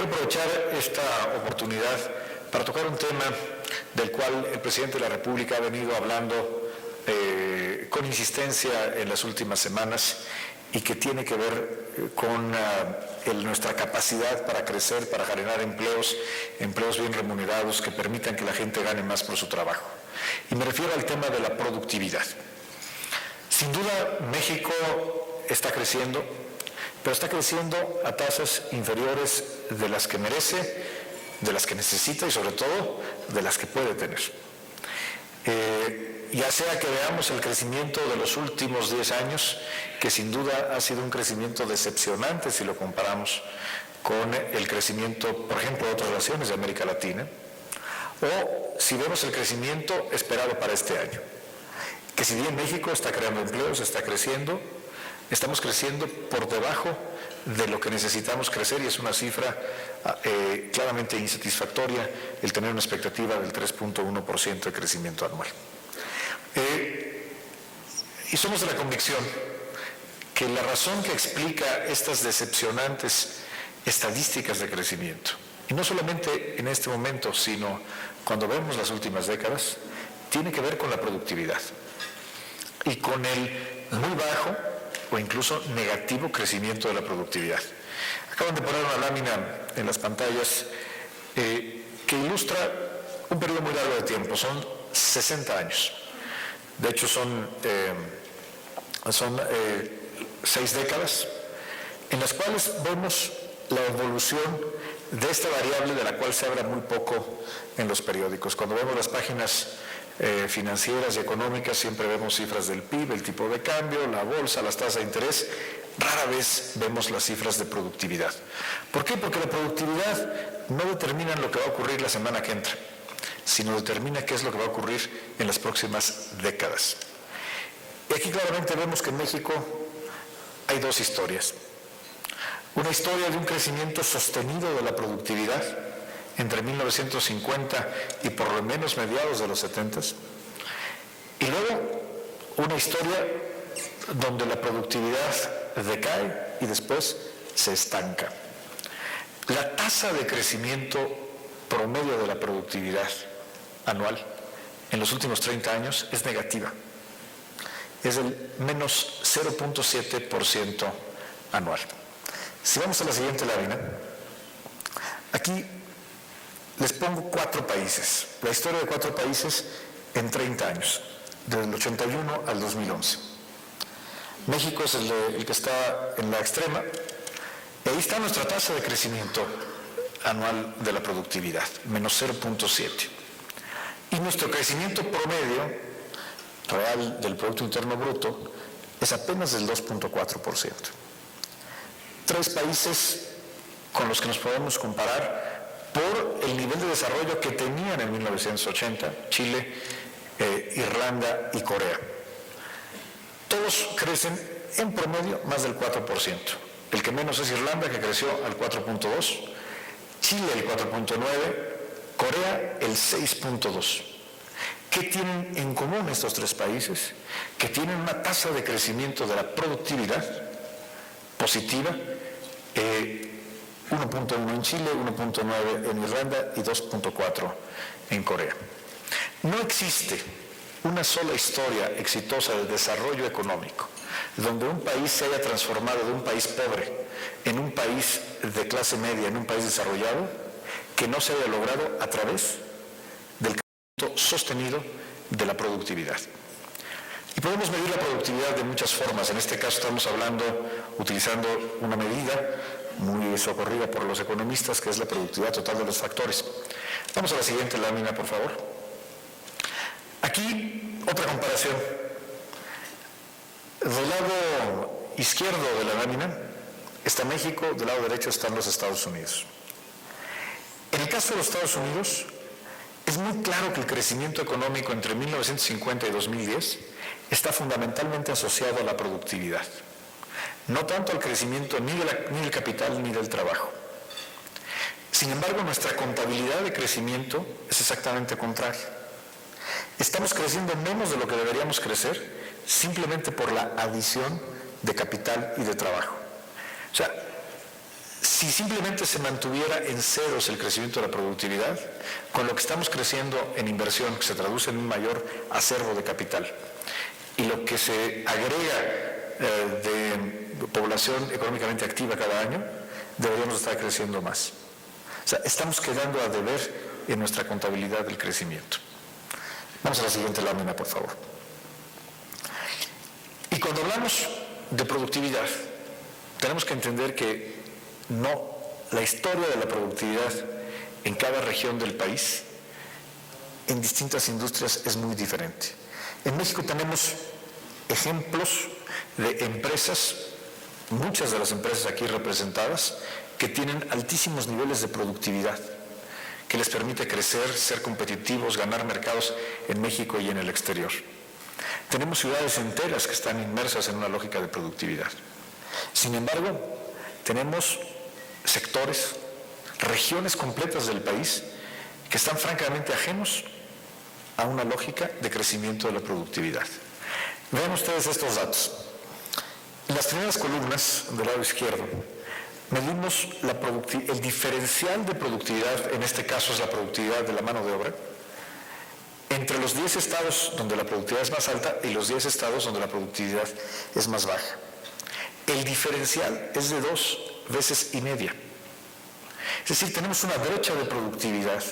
quiero aprovechar esta oportunidad para tocar un tema del cual el presidente de la República ha venido hablando con insistencia en las últimas semanas y que tiene que ver con nuestra capacidad para crecer, para generar empleos bien remunerados que permitan que la gente gane más por su trabajo. Y me refiero al tema de la productividad. Sin duda, México está creciendo, pero está creciendo a tasas inferiores de las que merece, de las que necesita y sobre todo de las que puede tener. Ya sea que veamos el crecimiento de los últimos 10 años, que sin duda ha sido un crecimiento decepcionante si lo comparamos con el crecimiento, por ejemplo, de otras naciones de América Latina, o si vemos el crecimiento esperado para este año, que si bien México está creando empleos, está creciendo, estamos creciendo por debajo de lo que necesitamos crecer y es una cifra claramente insatisfactoria el tener una expectativa del 3.1% de crecimiento anual. Y somos de la convicción que la razón que explica estas decepcionantes estadísticas de crecimiento, y no solamente en este momento, sino cuando vemos las últimas décadas, tiene que ver con la productividad y con el muy bajo o incluso negativo crecimiento de la productividad. Acaban de poner una lámina en las pantallas que ilustra un periodo muy largo de tiempo, son 60 años. De hecho, son 6 décadas en las cuales vemos la evolución de esta variable de la cual se habla muy poco en los periódicos. Cuando vemos las páginas financieras y económicas siempre vemos cifras del PIB, el tipo de cambio, la bolsa, las tasas de interés. Rara vez vemos las cifras de productividad. ¿Por qué? Porque la productividad no determina lo que va a ocurrir la semana que entra, sino determina qué es lo que va a ocurrir en las próximas décadas. Y aquí claramente vemos que en México hay dos historias. Una historia de un crecimiento sostenido de la productividad entre 1950 y por lo menos mediados de los 70s, y luego una historia donde la productividad decae y después se estanca. La tasa de crecimiento promedio de la productividad anual en los últimos 30 años es negativa. Es del menos 0.7% anual. Si vamos a la siguiente lámina, aquí les pongo 4 países, la historia de 4 países en 30 años, desde el 81 al 2011. México es el que está en la extrema, y ahí está nuestra tasa de crecimiento anual de la productividad, menos 0.7. Y nuestro crecimiento promedio real del Producto Interno Bruto es apenas del 2.4%. 3 países con los que nos podemos comparar por el nivel de desarrollo que tenían en 1980, Chile, Irlanda y Corea. Todos crecen en promedio más del 4%. El que menos es Irlanda, que creció al 4.2%, Chile el 4.9%, Corea el 6.2%. ¿Qué tienen en común estos 3 países? Que tienen una tasa de crecimiento de la productividad positiva, 1.1 en Chile, 1.9 en Irlanda y 2.4 en Corea. No existe una sola historia exitosa de desarrollo económico donde un país se haya transformado de un país pobre en un país de clase media, en un país desarrollado, que no se haya logrado a través del crecimiento sostenido de la productividad. Y podemos medir la productividad de muchas formas. En este caso estamos utilizando una medida muy socorrida por los economistas, que es la productividad total de los factores. Vamos a la siguiente lámina, por favor. Aquí, otra comparación. Del lado izquierdo de la lámina está México, del lado derecho están los Estados Unidos. En el caso de los Estados Unidos, es muy claro que el crecimiento económico entre 1950 y 2010 está fundamentalmente asociado a la productividad, no tanto al crecimiento ni del capital ni del trabajo. Sin embargo, nuestra contabilidad de crecimiento es exactamente contraria. Estamos creciendo menos de lo que deberíamos crecer simplemente por la adición de capital y de trabajo. O sea, Si simplemente se mantuviera en ceros el crecimiento de la productividad, con lo que estamos creciendo en inversión, que se traduce en un mayor acervo de capital, y lo que se agrega de población económicamente activa cada año, deberíamos estar creciendo más. O sea, estamos quedando a deber en nuestra contabilidad del crecimiento. Vamos a la siguiente lámina, por favor. Y cuando hablamos de productividad, tenemos que entender que la historia de la productividad en cada región del país, en distintas industrias, es muy diferente. En México tenemos ejemplos de empresas, muchas de las empresas aquí representadas, que tienen altísimos niveles de productividad, que les permite crecer, ser competitivos, ganar mercados en México y en el exterior. Tenemos ciudades enteras que están inmersas en una lógica de productividad. Sin embargo, tenemos sectores, regiones completas del país que están francamente ajenos a una lógica de crecimiento de la productividad. Vean ustedes estos datos. En las primeras columnas del lado izquierdo medimos el diferencial de productividad, en este caso es la productividad de la mano de obra, entre los 10 estados donde la productividad es más alta y los 10 estados donde la productividad es más baja. El diferencial es de 2,5 veces. Es decir, tenemos una brecha de productividad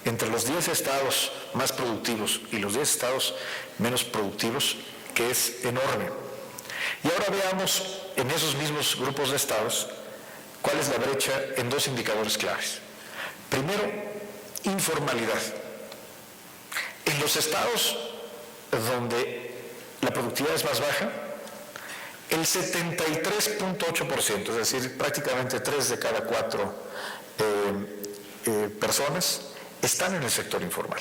entre los 10 estados más productivos y los 10 estados menos productivos, que es enorme. Y ahora veamos en esos mismos grupos de estados cuál es la brecha en 2 indicadores claves. Primero, informalidad. En los estados donde la productividad es más baja, el 73.8%, es decir, prácticamente 3 de cada 4 personas están en el sector informal.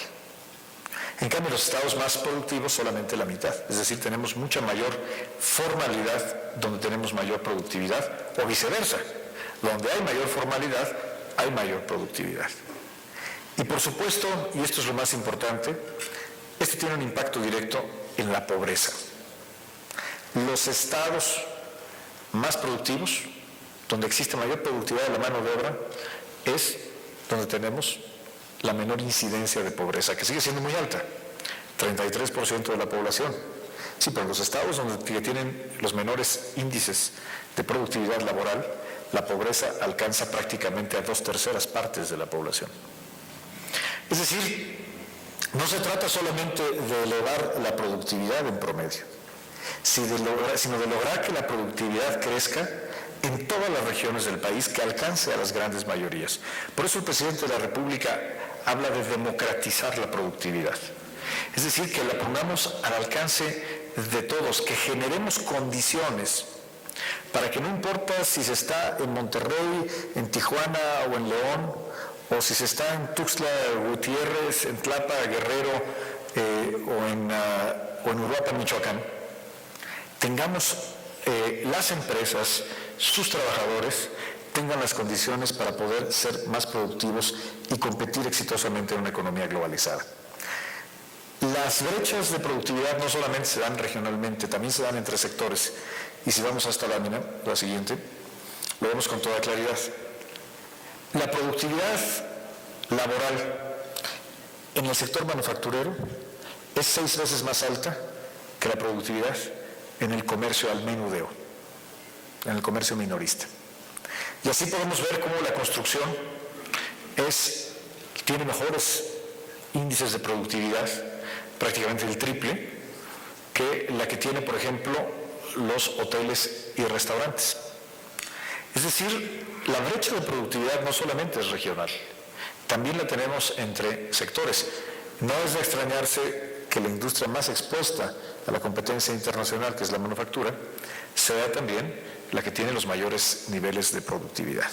En cambio, en los estados más productivos solamente la mitad, es decir, tenemos mucha mayor formalidad donde tenemos mayor productividad, o viceversa, donde hay mayor formalidad hay mayor productividad. Y por supuesto, y esto es lo más importante, esto tiene un impacto directo en la pobreza. Los estados más productivos, donde existe mayor productividad de la mano de obra, es donde tenemos la menor incidencia de pobreza, que sigue siendo muy alta, 33% de la población. Sí, pero los estados donde tienen los menores índices de productividad laboral, la pobreza alcanza prácticamente a 2/3 partes de la población. Es decir, no se trata solamente de elevar la productividad en promedio, sino de lograr que la productividad crezca en todas las regiones del país, que alcance a las grandes mayorías. Por eso el presidente de la República habla de democratizar la productividad. Es decir, que la pongamos al alcance de todos, que generemos condiciones para que no importa si se está en Monterrey, en Tijuana o en León, o si se está en Tuxtla Gutiérrez, en Tlapa, Guerrero o en Uruapan, Michoacán, tengamos las empresas, sus trabajadores, tengan las condiciones para poder ser más productivos y competir exitosamente en una economía globalizada. Las brechas de productividad no solamente se dan regionalmente, también se dan entre sectores. Y si vamos a esta lámina, la siguiente, lo vemos con toda claridad. La productividad laboral en el sector manufacturero es 6 veces más alta que la productividad en el comercio al menudeo, en el comercio minorista. Y así podemos ver cómo la construcción tiene mejores índices de productividad, prácticamente el triple, que la que tiene, por ejemplo, los hoteles y restaurantes. Es decir, la brecha de productividad no solamente es regional, también la tenemos entre sectores. No es de extrañarse que la industria más expuesta a la competencia internacional, que es la manufactura, sea también la que tiene los mayores niveles de productividad.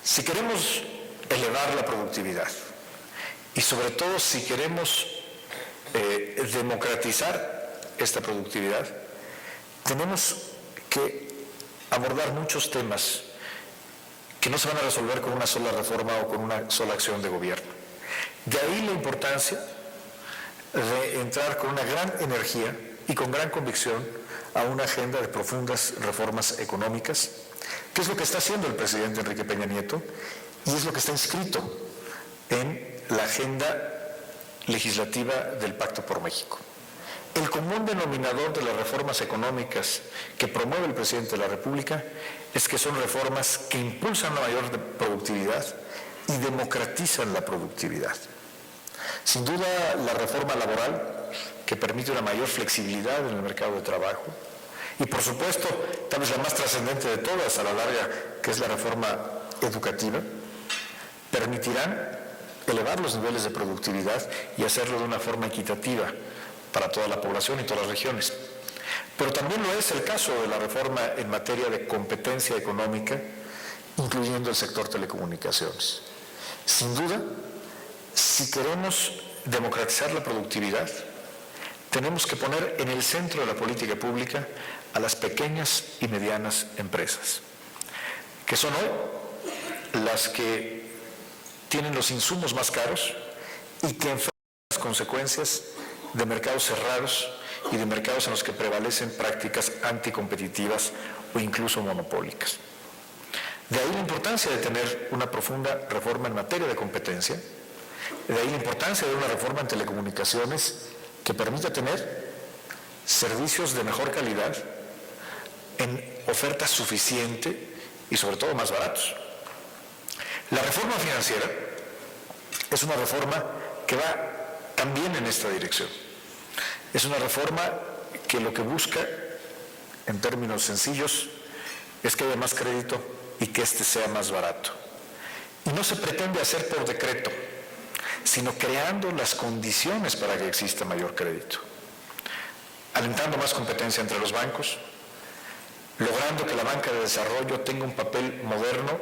Si queremos elevar la productividad y sobre todo si queremos democratizar esta productividad, tenemos que abordar muchos temas que no se van a resolver con una sola reforma o con una sola acción de gobierno. De ahí la importancia de entrar con una gran energía y con gran convicción a una agenda de profundas reformas económicas, que es lo que está haciendo el presidente Enrique Peña Nieto y es lo que está inscrito en la agenda legislativa del Pacto por México. El común denominador de las reformas económicas que promueve el presidente de la República es que son reformas que impulsan la mayor productividad y democratizan la productividad. Sin duda, la reforma laboral, que permite una mayor flexibilidad en el mercado de trabajo, y por supuesto, tal vez la más trascendente de todas a la larga, que es la reforma educativa, permitirán elevar los niveles de productividad y hacerlo de una forma equitativa para toda la población y todas las regiones. Pero también lo es el caso de la reforma en materia de competencia económica, incluyendo el sector telecomunicaciones. Sin duda, si queremos democratizar la productividad, tenemos que poner en el centro de la política pública a las pequeñas y medianas empresas, que son hoy las que tienen los insumos más caros y que enfrentan las consecuencias de mercados cerrados y de mercados en los que prevalecen prácticas anticompetitivas o incluso monopólicas. De ahí la importancia de tener una profunda reforma en materia de competencia, de ahí la importancia de una reforma en telecomunicaciones que permita tener servicios de mejor calidad en oferta suficiente y sobre todo más baratos. La reforma financiera es una reforma que va también en esta dirección. Es una reforma que lo que busca, en términos sencillos, es que haya más crédito y que éste sea más barato. Y no se pretende hacer por decreto, sino creando las condiciones para que exista mayor crédito, alentando más competencia entre los bancos, logrando que la banca de desarrollo tenga un papel moderno,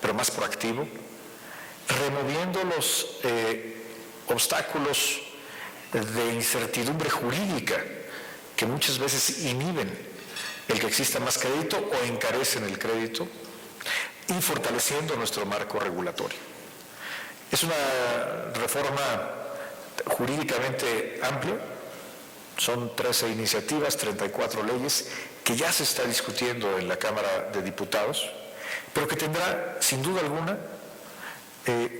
pero más proactivo, removiendo los obstáculos de incertidumbre jurídica que muchas veces inhiben el que exista más crédito o encarecen el crédito, y fortaleciendo nuestro marco regulatorio. Es una reforma jurídicamente amplia, son 13 iniciativas, 34 leyes, que ya se está discutiendo en la Cámara de Diputados, pero que tendrá, sin duda alguna,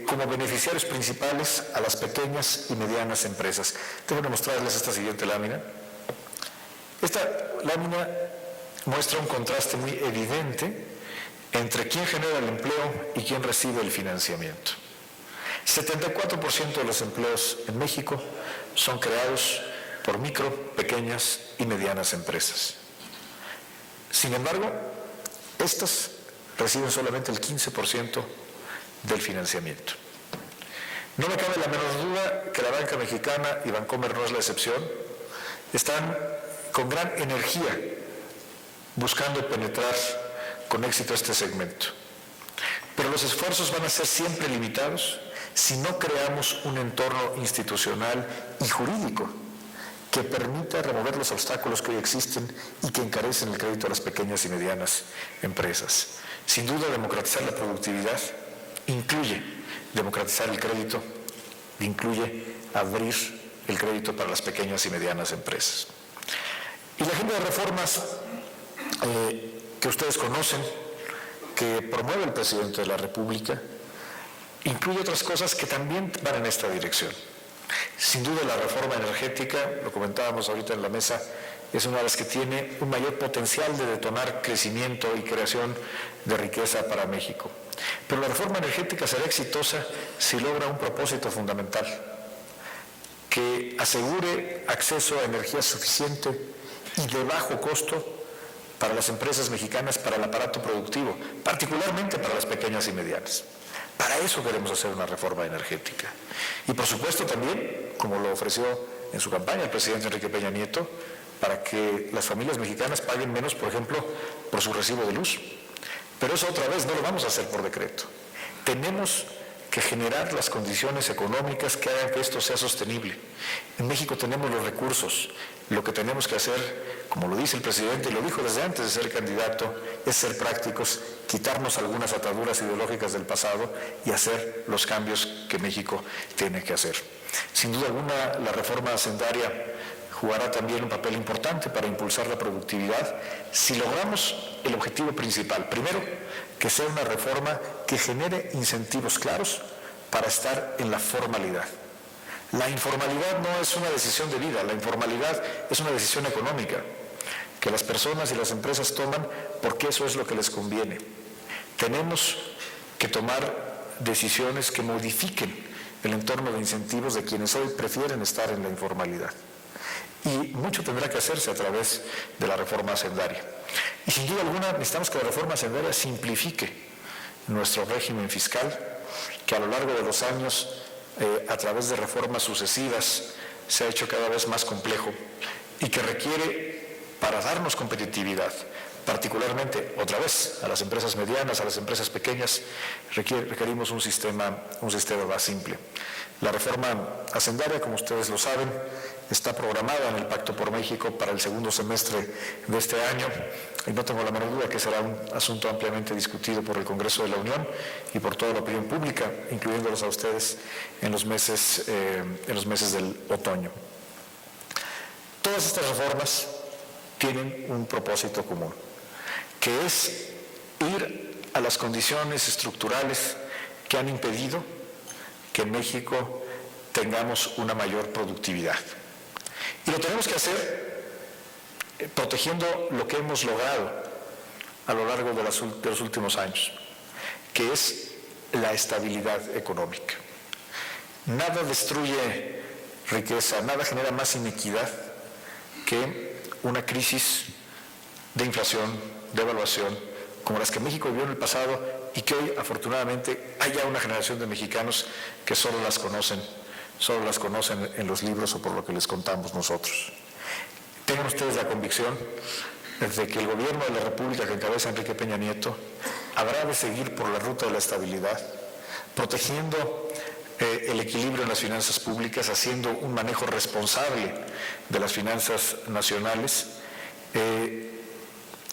como beneficiarios principales a las pequeñas y medianas empresas. Tengo que mostrarles esta siguiente lámina. Esta lámina muestra un contraste muy evidente entre quién genera el empleo y quién recibe el financiamiento. 74% de los empleos en México son creados por micro, pequeñas y medianas empresas. Sin embargo, estas reciben solamente el 15% del financiamiento. No me cabe la menor duda que la banca mexicana, y Bancomer no es la excepción, están con gran energía buscando penetrar con éxito este segmento. Pero los esfuerzos van a ser siempre limitados si no creamos un entorno institucional y jurídico que permita remover los obstáculos que hoy existen y que encarecen el crédito a las pequeñas y medianas empresas. Sin duda, democratizar la productividad incluye democratizar el crédito, incluye abrir el crédito para las pequeñas y medianas empresas. Y la agenda de reformas que ustedes conocen, que promueve el presidente de la República, incluye otras cosas que también van en esta dirección. Sin duda, la reforma energética, lo comentábamos ahorita en la mesa, es una de las que tiene un mayor potencial de detonar crecimiento y creación de riqueza para México. Pero la reforma energética será exitosa si logra un propósito fundamental, que asegure acceso a energía suficiente y de bajo costo para las empresas mexicanas, para el aparato productivo, particularmente para las pequeñas y medianas. Para eso queremos hacer una reforma energética. Y por supuesto también, como lo ofreció en su campaña el presidente Enrique Peña Nieto, para que las familias mexicanas paguen menos, por ejemplo, por su recibo de luz. Pero eso otra vez no lo vamos a hacer por decreto. Tenemos que generar las condiciones económicas que hagan que esto sea sostenible. En México tenemos los recursos. Lo que tenemos que hacer, como lo dice el presidente, y lo dijo desde antes de ser candidato, es ser prácticos, quitarnos algunas ataduras ideológicas del pasado y hacer los cambios que México tiene que hacer. Sin duda alguna, la reforma hacendaria jugará también un papel importante para impulsar la productividad si logramos el objetivo principal. Primero, que sea una reforma que genere incentivos claros para estar en la formalidad. La informalidad no es una decisión de vida, la informalidad es una decisión económica que las personas y las empresas toman porque eso es lo que les conviene. Tenemos que tomar decisiones que modifiquen el entorno de incentivos de quienes hoy prefieren estar en la informalidad. Y mucho tendrá que hacerse a través de la reforma hacendaria. Y sin duda alguna necesitamos que la reforma hacendaria simplifique nuestro régimen fiscal, que a lo largo de los años, a través de reformas sucesivas, se ha hecho cada vez más complejo y que requiere, para darnos competitividad, particularmente, otra vez, a las empresas medianas, a las empresas pequeñas, requerimos un sistema más simple. La reforma hacendaria, como ustedes lo saben, está programada en el Pacto por México para el segundo semestre de este año y no tengo la menor duda que será un asunto ampliamente discutido por el Congreso de la Unión y por toda la opinión pública, incluyéndolos a ustedes en los meses del otoño. Todas estas reformas tienen un propósito común, que es ir a las condiciones estructurales que han impedido que en México tengamos una mayor productividad. Y lo tenemos que hacer protegiendo lo que hemos logrado a lo largo de los últimos años, que es la estabilidad económica. Nada destruye riqueza, nada genera más inequidad que una crisis de inflación, de devaluación, como las que México vivió en el pasado y que hoy, afortunadamente, hay ya una generación de mexicanos que solo las conocen en los libros o por lo que les contamos nosotros. Tengan ustedes la convicción de que el gobierno de la República que encabeza Enrique Peña Nieto habrá de seguir por la ruta de la estabilidad, protegiendo el equilibrio en las finanzas públicas, haciendo un manejo responsable de las finanzas nacionales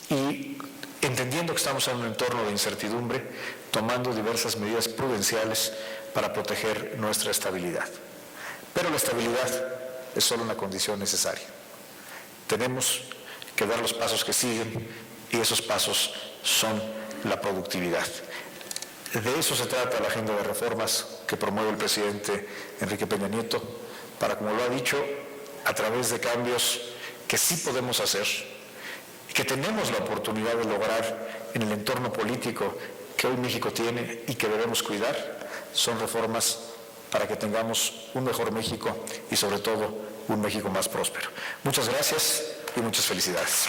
y entendiendo que estamos en un entorno de incertidumbre, tomando diversas medidas prudenciales para proteger nuestra estabilidad. Pero la estabilidad es solo una condición necesaria. Tenemos que dar los pasos que siguen y esos pasos son la productividad. De eso se trata la agenda de reformas que promueve el presidente Enrique Peña Nieto para, como lo ha dicho, a través de cambios que sí podemos hacer y que tenemos la oportunidad de lograr en el entorno político que hoy México tiene y que debemos cuidar, son reformas para que tengamos un mejor México y sobre todo un México más próspero. Muchas gracias y muchas felicidades.